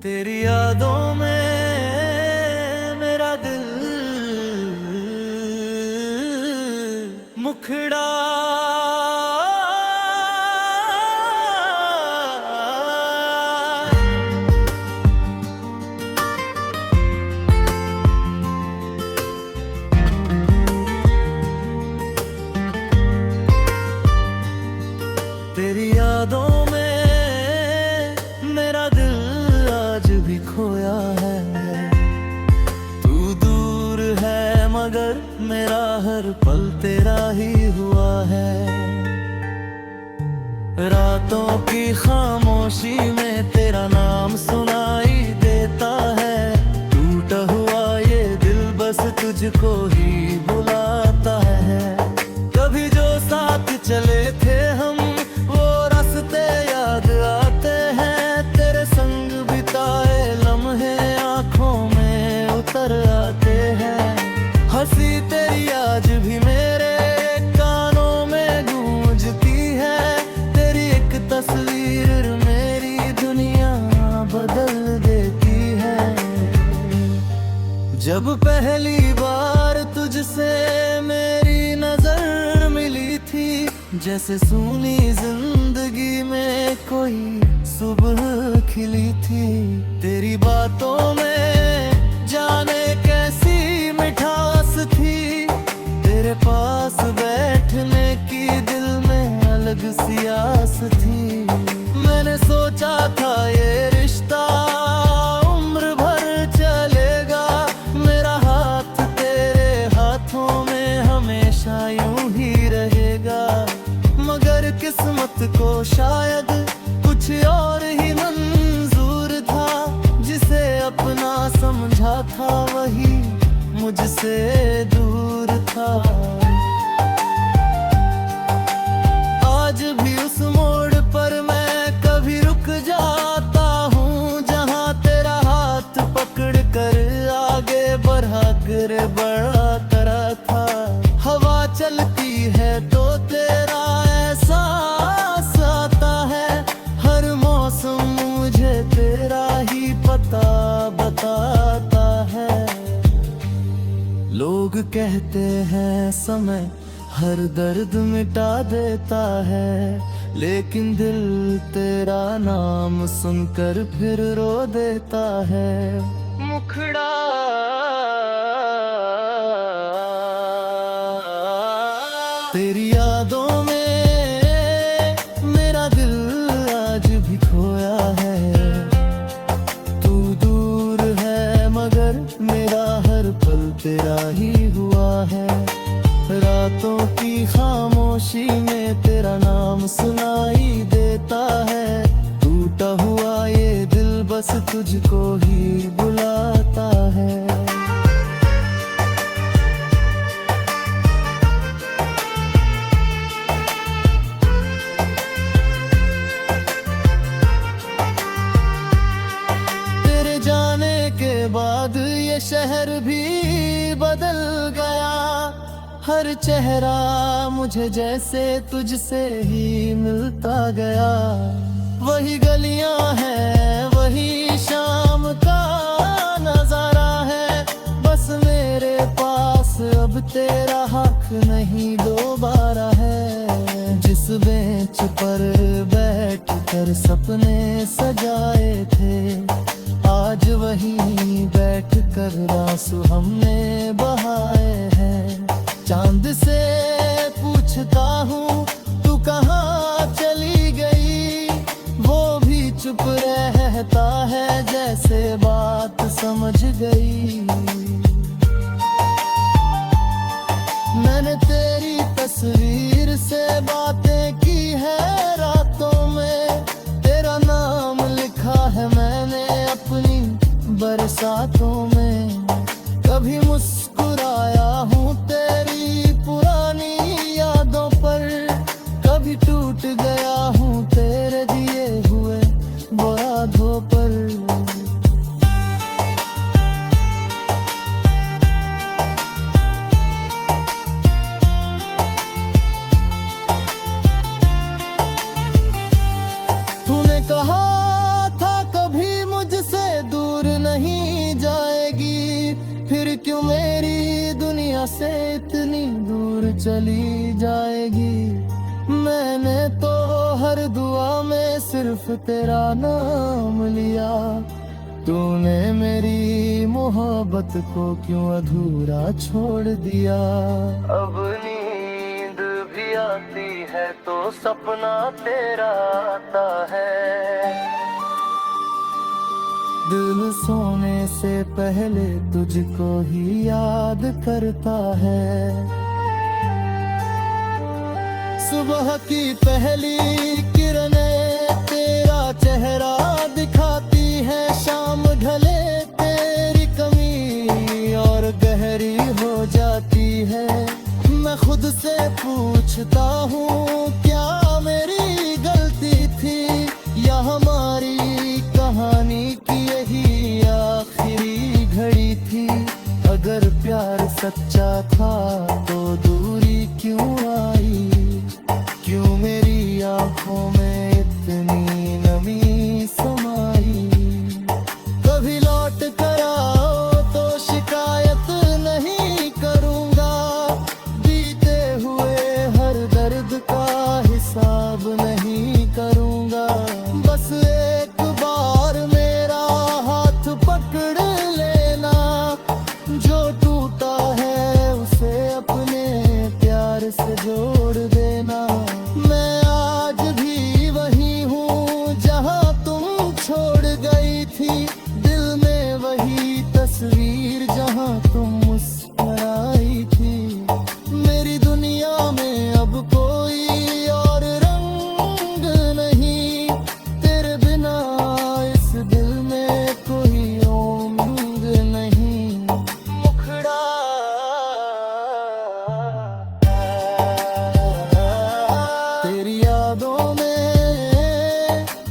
तेरी यादों में मेरा दिल मुखड़ा तेरी यादों में मेरा दिल आज भी खोया है। तू दूर है मगर मेरा हर पल तेरा ही हुआ है। रातों की खामोशी में तेरा नाम सुनाई देता है। टूटा हुआ ये दिल बस तुझको ही बुलाता है। कभी जो साथ चले थे हम याद आते हैं। तेरे संग बिताए लम्हे आंखों में उतर आते हैं। हंसी तेरी आज भी मेरे कानों में गूंजती है। तेरी एक तस्वीर मेरी दुनिया बदल देती है। जब पहली बार तुझसे मेरी नजर मिली थी, जैसे सूनी जिंदगी में कोई सुबह खिली थी। तेरी बातों में जाने कैसी मिठास थी। तेरे पास बैठने की दिल में अलग सी आस थी। मैंने सोचा था ये रिश्ता उम्र भर चलेगा। मेरा हाथ तेरे हाथों में हमेशा यूं ही रहेगा। मगर किस्मत को शायद कुछ और ही मंजूर था। जिसे अपना समझा था वही मुझसे दूर था। आज भी उस मोड़ पर मैं कभी रुक जाता हूँ, जहाँ तेरा हाथ पकड़ कर आगे बढ़ा कर बड़ा करा था। हवा चलती है तो तेरा एहसास आता है। हर मौसम मुझे तेरा ही पता बताता है। लोग कहते हैं समय हर दर्द मिटा देता है, लेकिन दिल तेरा नाम सुनकर फिर रो देता है। मुखड़ा तेरी यादों में मेरा दिल आज भी खोया है। तू दूर है मगर मेरा हर पल तेरा ही हुआ है। रातों की खामोशी में तेरा नाम सुनाई देता है। टूटा हुआ ये दिल बस तुझको ही बुलाता है। बाद ये शहर भी बदल गया। हर चेहरा मुझे जैसे तुझसे ही मिलता गया। वही गलियां हैं वही शाम का नजारा है। बस मेरे पास अब तेरा हक नहीं दोबारा है। जिस बेंच पर बैठ कर सपने सजाए थे, आज वहीं बैठ कर आंसू हमने बहाए हैं। चांद से पूछता हूँ तू कहाँ चली गई, वो भी चुप रहता है जैसे बात समझ गई। मैंने तेरी तस्वीर से बातें की है रातों में। तेरा नाम लिखा है मैंने अपनी बरसातों में। कभी मुस्कुराया हूँ तेरी पुरानी यादों पर, कभी टूट गया हूँ तेरे दिए हुए बुरादों पर। चली जाएगी। मैंने तो हर दुआ में सिर्फ तेरा नाम लिया, तूने मेरी मोहब्बत को क्यों अधूरा छोड़ दिया। अब नींद भी आती है तो सपना तेरा आता है, दिल सोने से पहले तुझको ही याद करता है। सुबह की पहली किरणें तेरा चेहरा दिखाती है, शाम ढले तेरी कमी और गहरी हो जाती है। मैं खुद से पूछता हूँ क्या मेरी गलती थी, या हमारी कहानी की यही आखिरी घड़ी थी। अगर प्यार सच्चा था तो दूरी क्यों आई, क्यों मेरी आंखों में इतनी नमी समाई। कभी लौट कर आओ तो शिकायत नहीं करूँगा, बीते हुए हर दर्द का हिसाब नहीं करूँगा। बस एक बार मेरा हाथ पकड़ लेना, जो टूटा है उसे अपने प्यार से जोड़ देना। मैं आज भी वही हूँ जहाँ तुम छोड़ गई थी, दिल में वही तस्वीर जहाँ तुम मुस्कुराई थी। मेरी दुनिया में अब कोई और रंग नहीं, तेरे बिना इस दिल में कोई उम्मीद नहीं। मुखड़ा तेरी यादों में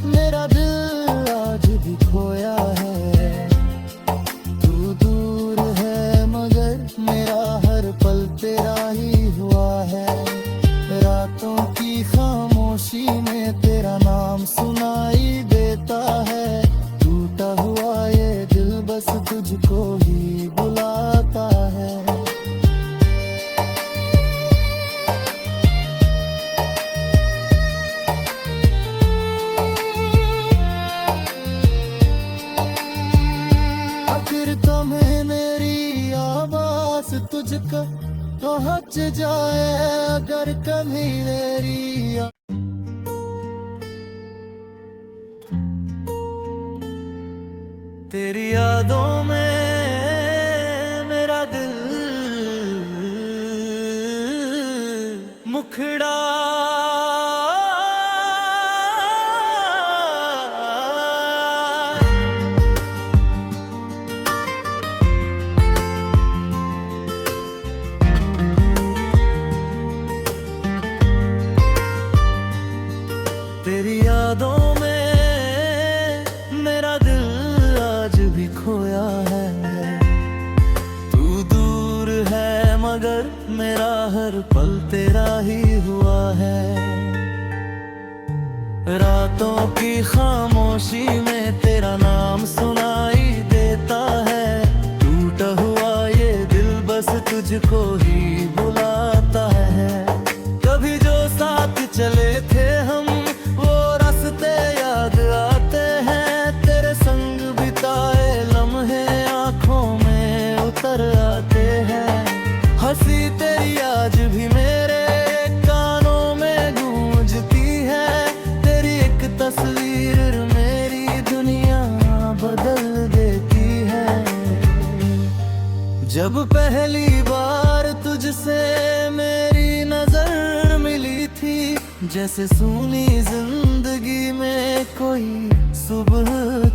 मेरा दिल आज भी खोया है, तू दूर है मगर मेरा हर पल तेरा ही हुआ है। रातों की खामोशी में तेरा नाम सुनाई देता है, टूटा हुआ ये दिल बस तुझको ही बुलाता है। आखिर तुम्हें मेरी आवाज तुझको पहुंच जाए, अगर कभी मेरी तेरी यादों में मेरा दिल मुखड़ा तेरी यादों में मेरा दिल आज भी खोया है, तू दूर है मगर मेरा हर पल तेरा ही हुआ है। रातों की खामोशी में तेरा नाम सुनाई देता है, टूटा हुआ ये दिल बस तुझको ही बुलाता है। कभी जो साथ चले थे हम वो रास्ते याद आते हैं, तेरे संग बिताए लम्हे आंखों में उतर आते हैं। हंसी तेरी आज भी मेरे कानों में गूंजती है, तेरी एक तस्वीर मेरी दुनिया बदल देती है। जब पहली बार तुझसे मेरी नजर मिली थी, जैसे सूनी जिंदगी में कोई सुबह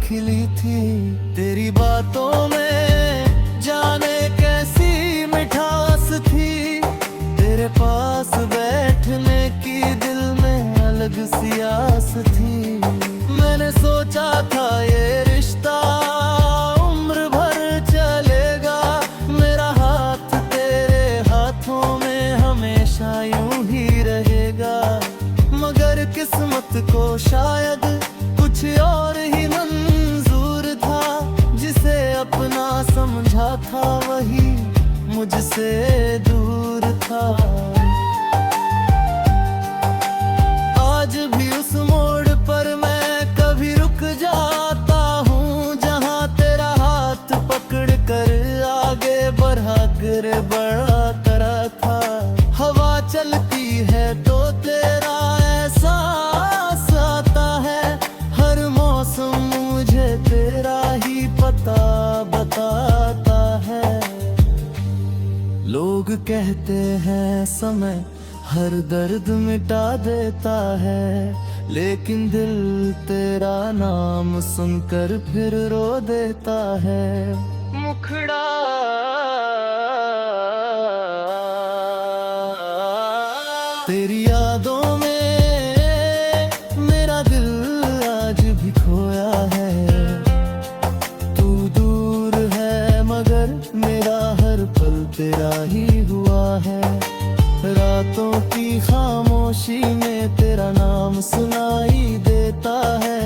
खिली थी। तेरी बातों में जाने कैसी मिठास थी, तेरे पास बैठने की दिल में अलग सी आस थी। मैंने सोचा था ये रिश्ता उम्र भर चलेगा, मेरा हाथ तेरे हाथों में हमेशा यूं ही रहेगा। मगर किस्मत को शायद कुछ और ही मंजूर था, जिसे अपना समझा था वही मुझसे दूर था। कहते हैं समय हर दर्द मिटा देता है, लेकिन दिल तेरा नाम सुनकर फिर रो देता है। मुखड़ा तेरी यादों में मेरा दिल आज भी खोया है। तू दूर है मगर मेरा हर पल तेरा ही हुआ है। रातों की खामोशी में तेरा नाम सुनाई देता है।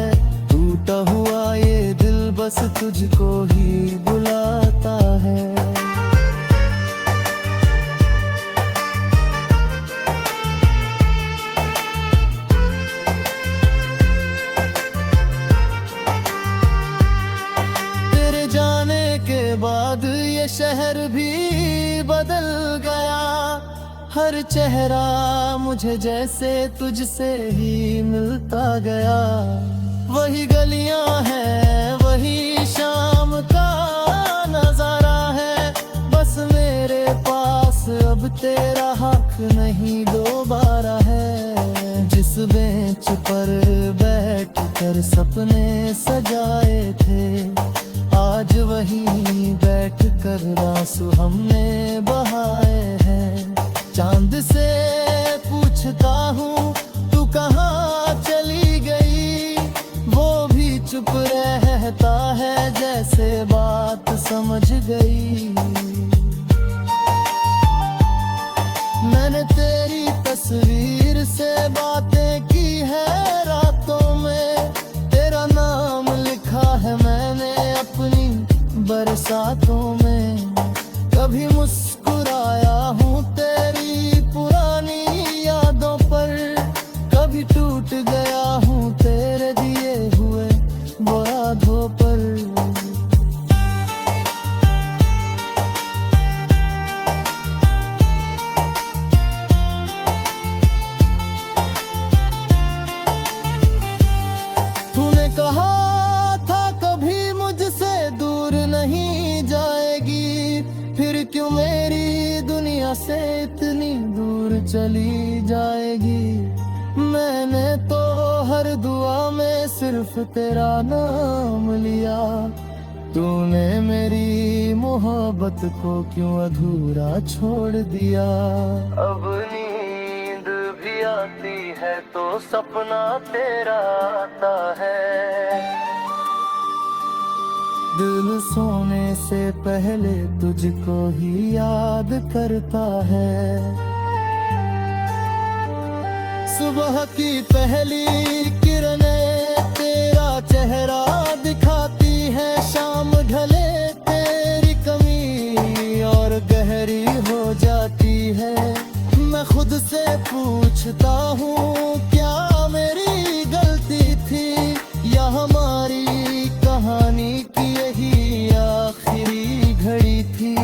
टूटा हुआ ये दिल बस तुझको ही बुलाता है। तेरे जाने के बाद ये शहर भी बदल गया। हर चेहरा मुझे जैसे तुझसे ही मिलता गया। वही गलियां हैं, वही शाम का नजारा है। बस मेरे पास अब तेरा हक नहीं दोबारा है। जिस बेंच पर बैठ कर सपने सजाए थे, आज वहीं बैठ कर आंसू हमने बहाए हैं। चांद से पूछता हूँ तू कहाँ चली गई, वो भी चुप रहता है जैसे बात समझ गई। मैंने तेरी तस्वीर से बातें की है रातों में। तेरा नाम लिखा है मैंने अपनी बरसातों में। कभी मुस्कुराया हूँ तेरी पुरानी यादों पर, कभी टूट गया हूँ तेरे दिए हुए वादों पर। तूने कहा था कभी मुझसे दूर नहीं जाएगी, फिर क्यों मेरी दुनिया से इतनी दूर चली जाएगी। मैंने तो हर दुआ में सिर्फ तेरा नाम लिया। तूने मेरी मोहब्बत को क्यों अधूरा छोड़ दिया। अब नींद भी आती है तो सपना तेरा आता है। दिल सोने से पहले तुझको ही याद करता है। सुबह की पहली किरणें तेरा चेहरा दिखाती है। शाम ढले तेरी कमी और गहरी हो जाती है। मैं खुद से पूछता हूँ क्या मेरी गलती थी, या हमारी कहानी की यही आखिरी घड़ी थी।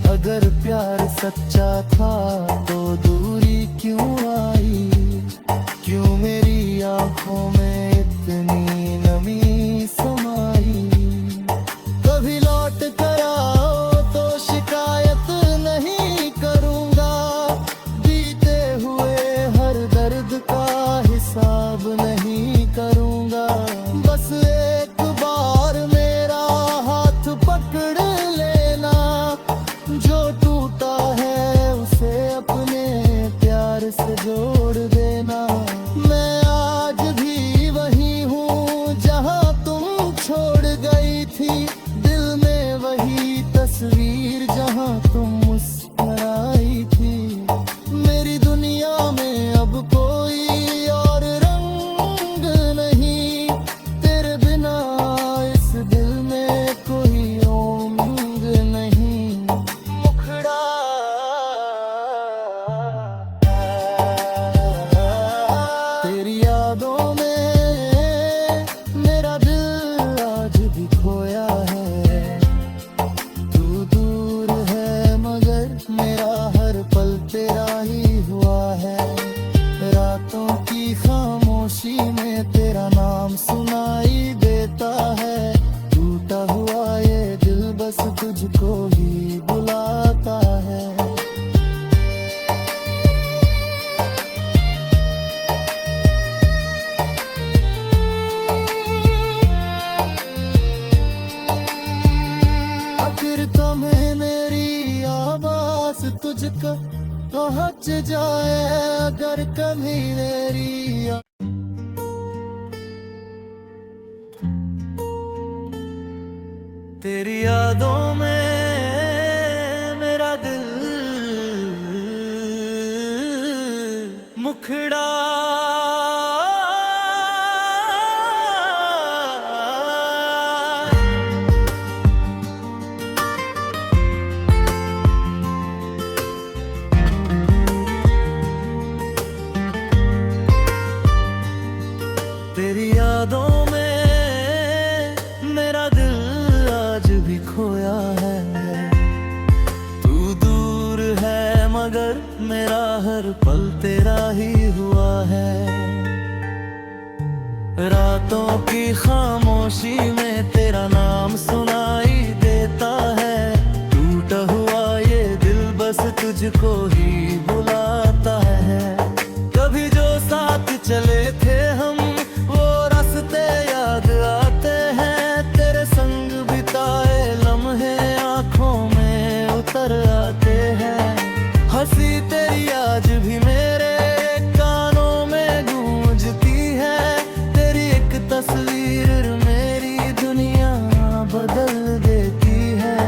अगर प्यार सच्चा था तो दूरी क्यों आई, क्यों मेरी आंखों में इतनी नमी समाई। कभी लौट कर आओ तो शिकायत नहीं करूँगा, बीते हुए हर दर्द का यार कभी मेरी तेरी यादों में मेरा दिल मुखड़ा तेरी यादों में मेरा दिल आज भी खोया है। तू दूर है मगर मेरा हर पल तेरा ही हुआ है। रातों की खामोशी में तेरा नाम सुनाई देता है। टूटा हुआ ये दिल बस तुझको ही बुलाता है। कभी जो साथ चले थे हम वो रास्ते याद आते हैं। तेरे संग बिताए लम्हे आंखों में उतर आते हैं। हंसी तेरी आज भी मेरे कानों में गूंजती है। तेरी एक तस्वीर मेरी दुनिया बदल देती है।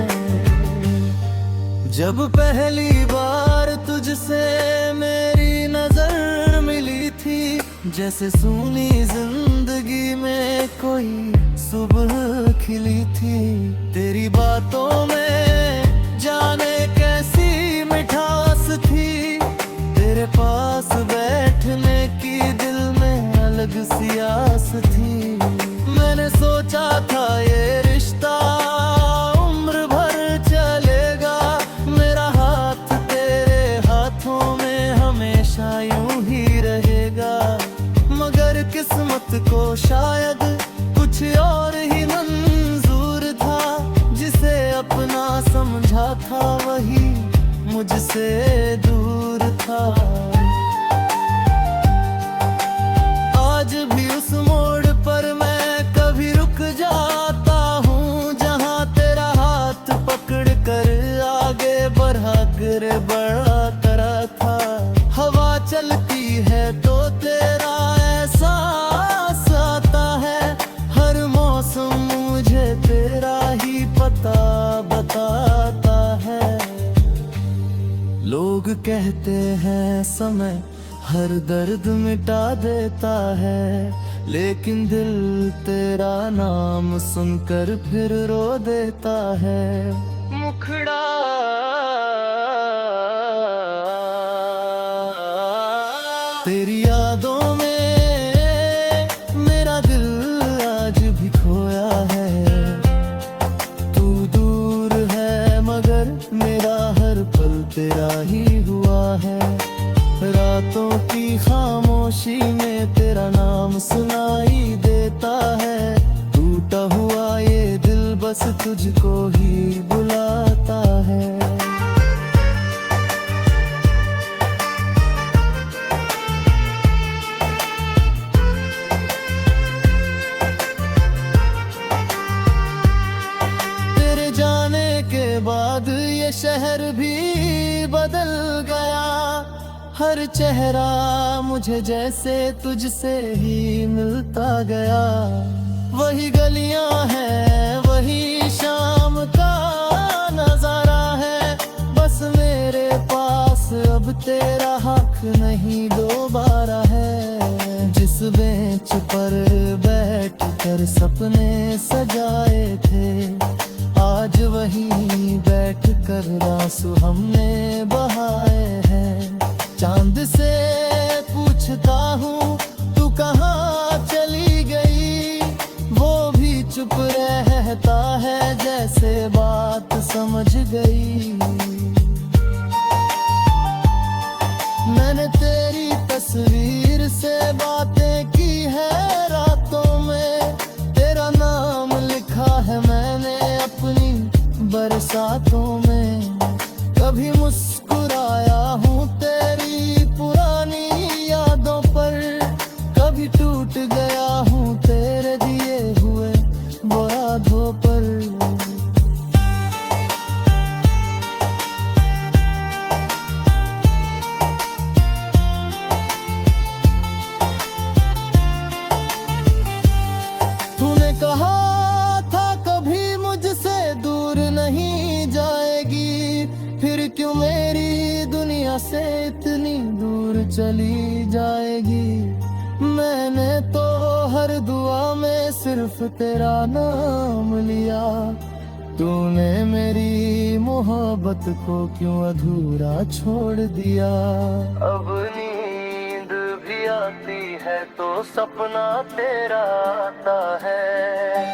जब पहली बार तुझसे मेरी नजर मिली थी, जैसे सूनी जिंदगी में कोई सुबह खिली थी। तेरी बातों में जाने कैसी मिठास थी। तेरे पास बैठने की दिल में अलग सी आस थी। मैंने सोचा था ये रिश्ता उम्र भर चलेगा। मेरा हाथ तेरे हाथों में हमेशा यूं ही रहेगा। मगर किस्मत को शायद कुछ और ही मंजूर था। जिसे अपना समझा था वही मुझसे दूर था। आज भी उस मोड़ पर मैं कभी रुक जाता हूँ, जहाँ तेरा हाथ पकड़ कर आगे बढ़ा कर बड़ा करा था। हवा चलती है तो तेरा एहसास आता है। हर मौसम मुझे तेरा ही पता बताता है। लोग कहते हैं समय हर दर्द मिटा देता है, लेकिन दिल तेरा नाम सुनकर फिर रो देता है। मुखड़ा तेरी यादों में मेरा दिल आज भी खोया है। तू दूर है मगर मेरा हर पल तेरा ही हुआ है। रातों की खामोशी में तेरा नाम सुनाई देता है। टूटा हुआ ये दिल बस तुझको ही बुलाता है। तेरे जाने के बाद ये शहर भी बदल गया। हर चेहरा मुझे जैसे तुझसे ही मिलता गया। वही गलियां हैं वही शाम का नजारा है। बस मेरे पास अब तेरा हक नहीं दोबारा है। जिस बेंच पर बैठ कर सपने सजाए थे, आज वहीं बैठ कर आंसू हमने बहाए हैं। चांद से पूछता हूँ तू कहाँ चली गई, वो भी चुप रहता है जैसे बात समझ गई। मैंने तेरी तस्वीर से बातें की है रातों में। तेरा नाम लिखा है मैंने अपनी बरसातों में। कभी मुस्कुराया हूँ तेरी पुरानी यादों पर, कभी टूट गया हूँ तेरे दिए हुए बुरादों पर। चली जाएगी। मैंने तो हर दुआ में सिर्फ तेरा नाम लिया, तूने मेरी मोहब्बत को क्यों अधूरा छोड़ दिया। अब नींद भी आती है तो सपना तेरा आता है,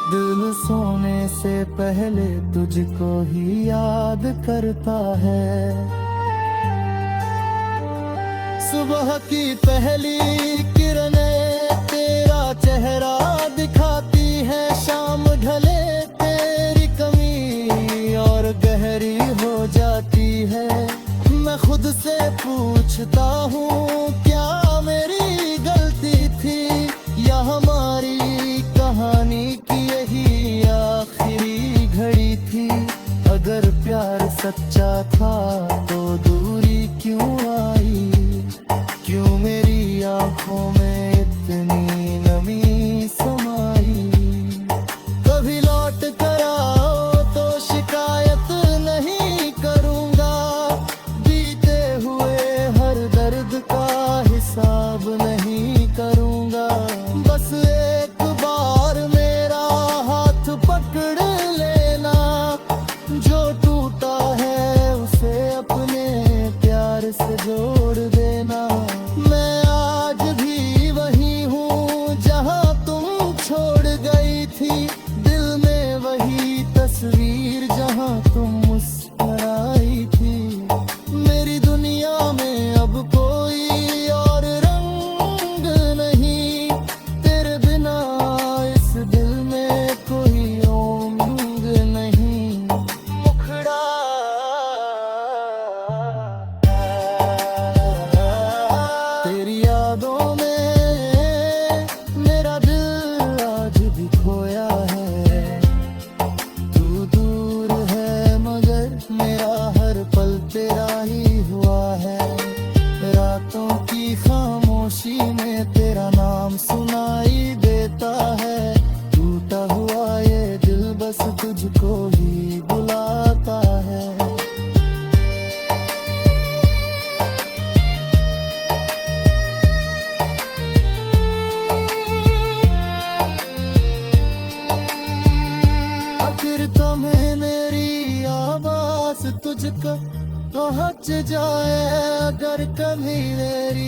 दिल सोने से पहले तुझको ही याद करता है। सुबह की पहली किरणें तेरा चेहरा दिखाती है, शाम ढले तेरी कमी और गहरी हो जाती है। मैं खुद से पूछता हूँ क्या मेरी गलती थी, या हमारी कहानी की यही आखिरी घड़ी थी। अगर प्यार सच्चा था तो दूरी क्यों आई, क्यों मेरी आंखों में इतनी नमी समाई। कभी लौट कर आओ तो शिकायत नहीं करूंगा, बीते हुए हर दर्द का हिसाब नहीं करूंगा। बस एक बार मेरा हाथ पकड़ लेना, जो टूटा है उसे अपने प्यार से जोड़ देना। मैं आज भी वही हूँ जहाँ तुम छोड़ गई थी, दिल में वही तस्वीर जहाँ तुम मुस्कुराई थी। मेरी दुनिया में अब कोई और रंग नहीं, तेरे बिना इस दिल में कोई उमंग नहीं। मुखड़ा तेरी यादों में मेरा दिल आज भी खोया है। तू दूर है मगर मेरा हर पल तेरा ही हुआ है। रातों की खामोशी में तेरा नाम सुनाई देता है। टूटा हुआ ये दिल बस तुझको ही बुलाता है। आखिर तुम्हें मेरी आवाज तुझको पहुंच जाए, अगर कभी मेरी